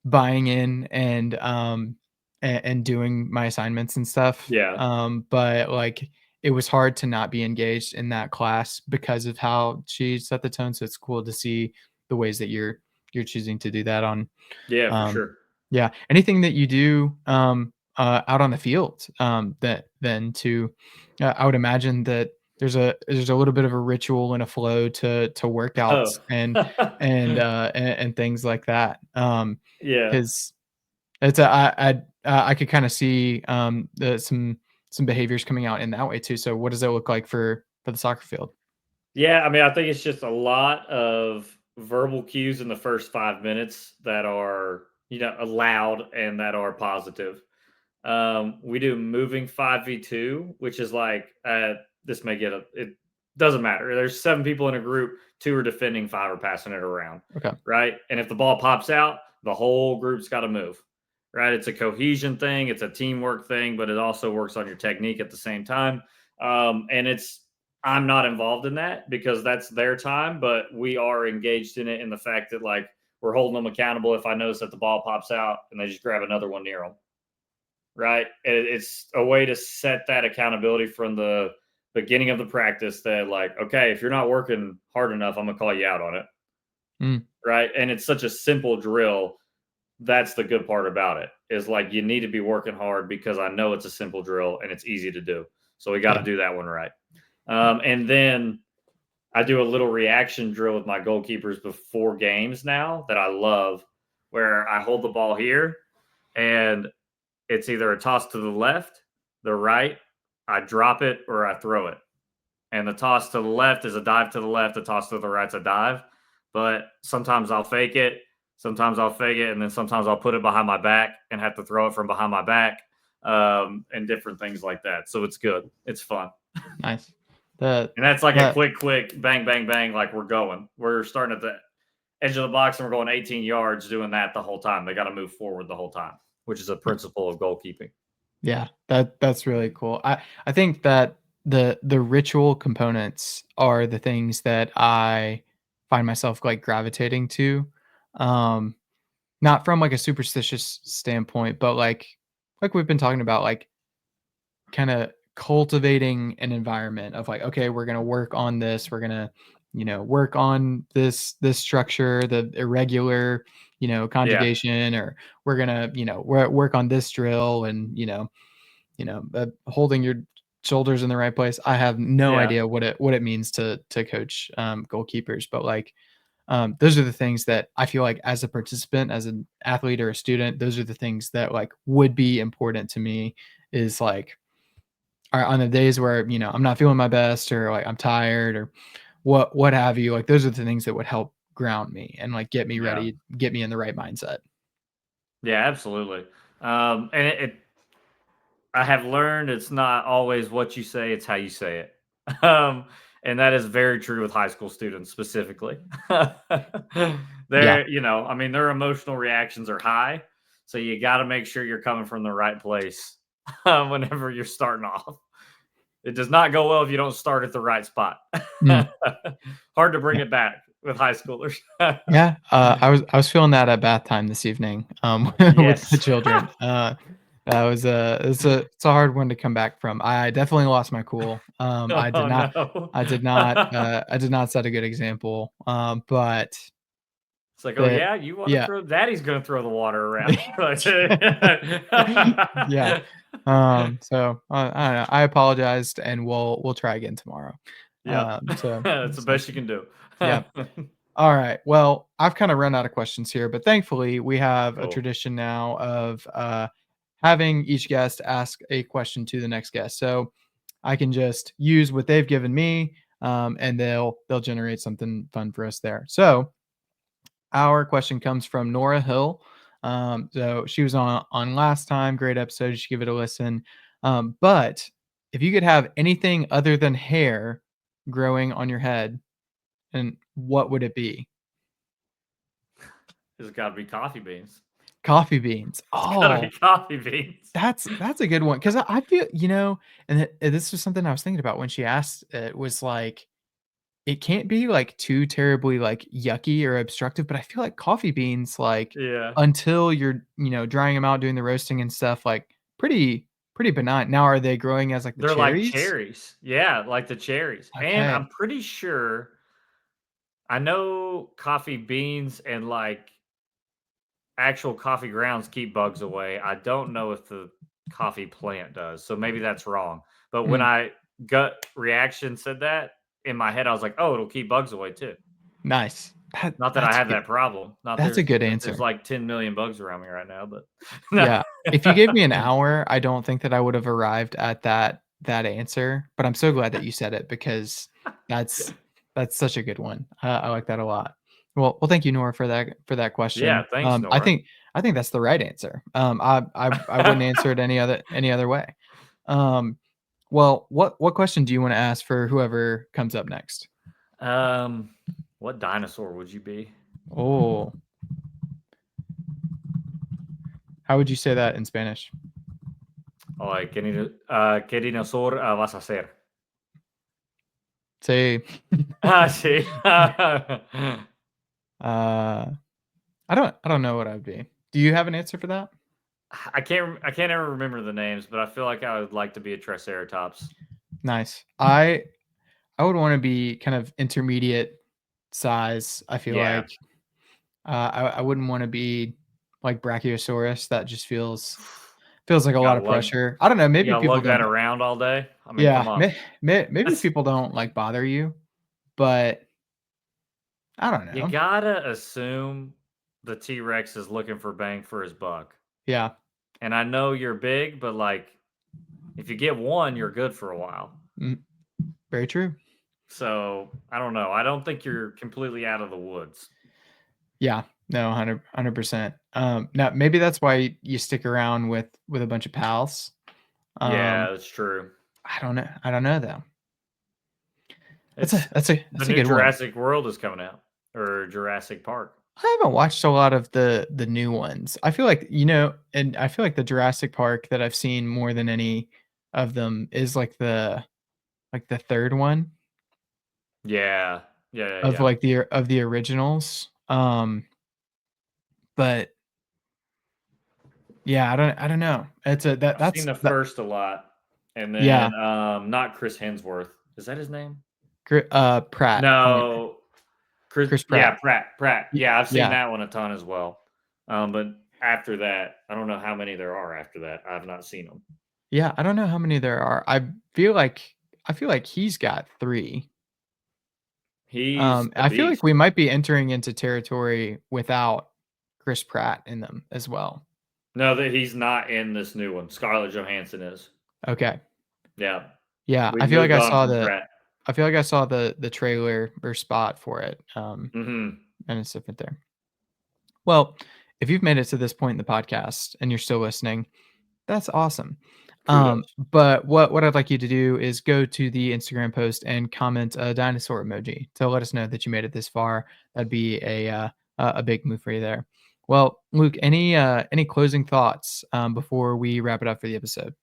A: buying in and doing my assignments and stuff.
B: Yeah.
A: But like it was hard to not be engaged in that class because of how she set the tone. So it's cool to see the ways that you're you're choosing to do that on.
B: Yeah, for
A: Um,
B: sure.
A: yeah, anything that you do out on the field that then to I would imagine that there's a little bit of a ritual and a flow to
B: Oh.
A: workouts and things like that.
B: Yeah.
A: Because it's I could kind of see some behaviors coming out in that way too. So what does that look like for the soccer field?
B: Yeah, I mean, I think it's just a lot of verbal cues in the first 5 minutes that are, allowed and that are positive. We do moving 5v2, which is like this may get it doesn't matter. There's 7 people in a group, 2 are defending, 5 are passing it around,
A: Okay.
B: right? And if the ball pops out, the whole group's got to move. Right? It's a cohesion thing, it's a teamwork thing, but it also works on your technique at the same time. And I'm not involved in that because that's their time, but we are engaged in it in the fact that like we're holding them accountable if I notice that the ball pops out and they just grab another one near them, right? It's a way to set that accountability from the beginning of the practice that like, okay, if you're not working hard enough, I'm gonna call you out on it,
A: Mm,
B: right? And it's such a simple drill. That's the good part about it is like you need to be working hard because I know it's a simple drill and it's easy to do. So we got to
A: yeah.
B: do that one right. And then I do a little reaction drill with my goalkeepers before games now that I love, where I hold the ball here and it's either a toss to the left, the right, I drop it, or I throw it. And the toss to the left is a dive to the left, the toss to the right's a dive. But sometimes I'll fake it, sometimes I'll fake it, and then sometimes I'll put it behind my back and have to throw it from behind my back, and different things like that. So it's good, it's fun.
A: Nice. The
B: And that's like a
A: that
B: quick bang, bang, bang. Like we're going. We're starting at the edge of the box and we're going 18 yards doing that the whole time. They got to move forward the whole time, which is a principle of goalkeeping.
A: Yeah, that's really cool. I think that the ritual components are the things that I find myself like gravitating to. Um, not from like a superstitious standpoint, but like we've been talking about, like kind of cultivating an environment of like, okay, we're gonna work on this, we're gonna, work on this structure, the irregular,
B: Yeah.
A: conjugation, or we're gonna, work on this drill and holding your shoulders in the right place. I have no
B: Yeah.
A: idea what it means to coach goalkeepers, but like those are the things that I feel like as a participant, as an athlete or a student, those are the things that like would be important to me. Is like, all right, on the days where I'm not feeling my best or like I'm tired or what have you. Like those are the things that would help ground me and like get me
B: Yeah.
A: ready, get me in the right mindset.
B: Yeah. Absolutely. And I have learned it's not always what you say, it's how you say it. And that is very true with high school students specifically.
A: Yeah.
B: I mean, their emotional reactions are high. So you got to make sure you're coming from the right place whenever you're starting off. It does not go well if you don't start at the right spot.
A: Mm.
B: Hard to bring it back with high schoolers.
A: Yeah, I was feeling that at bath time this evening, with the
B: Yes.
A: children. That was it's a hard one to come back from. I definitely lost my cool.
B: Oh no.
A: I did not set a good example. But
B: It's like, "Oh,
A: the
B: yeah? You wanna
A: yeah.
B: throw daddy's gonna throw the water around."
A: Yeah. So, I don't know. I apologized, and we'll try again tomorrow.
B: Yep.
A: So
B: That's the best you can do.
A: yeah. All right. Well, I've kind of run out of questions here, but thankfully we have a
B: Cool.
A: tradition now of having each guest ask a question to the next guest. So I can just use what they've given me, and they'll generate something fun for us there. So our question comes from Nora Hill. So she was on last time. Great episode. You should give it a listen. But if you could have anything other than hair growing on your head, and what would it be?
B: It's gotta be coffee beans.
A: Coffee beans.
B: It's gotta be
A: Oh,
B: coffee beans.
A: that's a good one because I feel, this was something I was thinking about when she asked. It was like it can't be like too terribly like yucky or obstructive, but I feel like coffee beans, like
B: Yeah.
A: until you're drying them out, doing the roasting and stuff, like pretty benign. Now, are they growing as like the
B: They're like
A: cherries?
B: cherries. Yeah, like the cherries, and
A: Okay.
B: I'm pretty sure I know coffee beans and like actual coffee grounds keep bugs away. I don't know if the coffee plant does. So maybe that's wrong. But when
A: Mm,
B: I gut reaction said that in my head, I was like, oh, it'll keep bugs away too.
A: nice.
B: Not that I
A: That's
B: have
A: good.
B: that problem. Not
A: That's a
B: there's
A: good
B: that there's
A: answer.
B: like 10 million bugs around me right now, but no.
A: Yeah. If you gave me an hour, I don't think that I would have arrived at that answer, but I'm so glad that you said it because that's that's such a good one. I like that a lot. Well, thank you, Nora, for that
B: Yeah,
A: question.
B: thanks, Nora.
A: I think that's the right answer. I wouldn't answer it any other way. Um, well, what question do you want to ask for whoever comes up next?
B: um, what dinosaur would you be?
A: Oh, how would you say that in Spanish?
B: Ay, ¿qué dinosaur vas a ser?
A: Say,
B: Ah, sí.
A: uh, I don't know what I'd be. Do you have an answer for that?
B: I can't ever remember the names, but I feel like I would like to be a triceratops.
A: Nice. I would want to be kind of intermediate size. I feel
B: Yeah.
A: like I wouldn't want to be like Brachiosaurus. That just feels like a
B: You
A: lot
B: gotta
A: of
B: lug
A: pressure. I don't know.
B: you
A: Maybe
B: gotta
A: people
B: lug that
A: don't.
B: around all day. I mean, come
A: Yeah,
B: on.
A: maybe people don't like bother you, but I don't
B: You
A: know.
B: gotta assume the T-Rex is looking for bang for his buck.
A: Yeah,
B: And I know you're big, but, like, if you get one, you're good for a while.
A: mm, very true.
B: So, I don't know. I don't think you're completely out of the woods.
A: Yeah, no, 100%. Now maybe that's why you stick around with a bunch of pals.
B: Yeah,
A: Um,
B: that's true.
A: I don't know. I don't know though.
B: It's the
A: That's a
B: new
A: good one.
B: Jurassic World is coming out, or Jurassic Park.
A: I haven't watched a lot of the new ones. I feel like, and I feel like the Jurassic Park that I've seen more than any of them is like the 3rd one
B: Yeah. Yeah, yeah,
A: of
B: yeah.
A: like of the originals. But yeah, I don't know. It's a
B: I've seen the
A: that
B: first a lot, and
A: yeah,
B: then, not Chris Hemsworth. Is that his name?
A: Pratt.
B: No.
A: Chris
B: Yeah,
A: Pratt.
B: Pratt.
A: Y
B: Yeah, I've seen
A: yeah.
B: that one a ton as well. But after that, I don't know how many there are after that. I've not seen them.
A: Yeah, I don't know how many there are. I feel like he's got 3.
B: He's a
A: I feel like
B: beast.
A: we might be entering into territory without Chris Pratt in them as well.
B: No, that he's not in this new one. Scarlett Johansson is.
A: Okay.
B: Yeah.
A: Yeah,
B: We've moved on from Pratt.
A: I feel like I saw the trailer or spot for it,
B: Mhm.
A: and it's different there. Well, if you've made it to this point in the podcast and you're still listening, that's awesome.
B: Kudos.
A: But what I'd like you to do is go to the Instagram post and comment a dinosaur emoji to let us know that you made it this far. That'd be a big move for you there. Well, Luke, any closing thoughts before we wrap it up for the episode?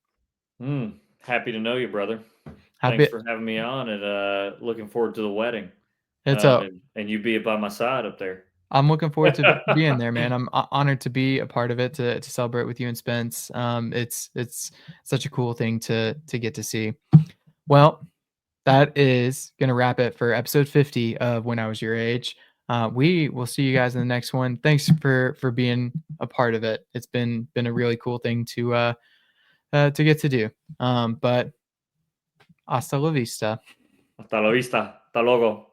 B: Happy to know you, brother. Thanks
A: Happy
B: for having me on, and, looking forward to the wedding.
A: it's a
B: And you be by my side up there.
A: I'm looking forward to being there, man. I'm honored to be a part of it to celebrate with you and Spence. It's such a cool thing to get to see. Well, that is gonna wrap it for episode 50 of When I Was Your Age. We will see you guys in the next one. Thanks for being a part of it. It's been a really cool thing to get to do. But hasta la vista.
B: Hasta la vista. Hasta luego.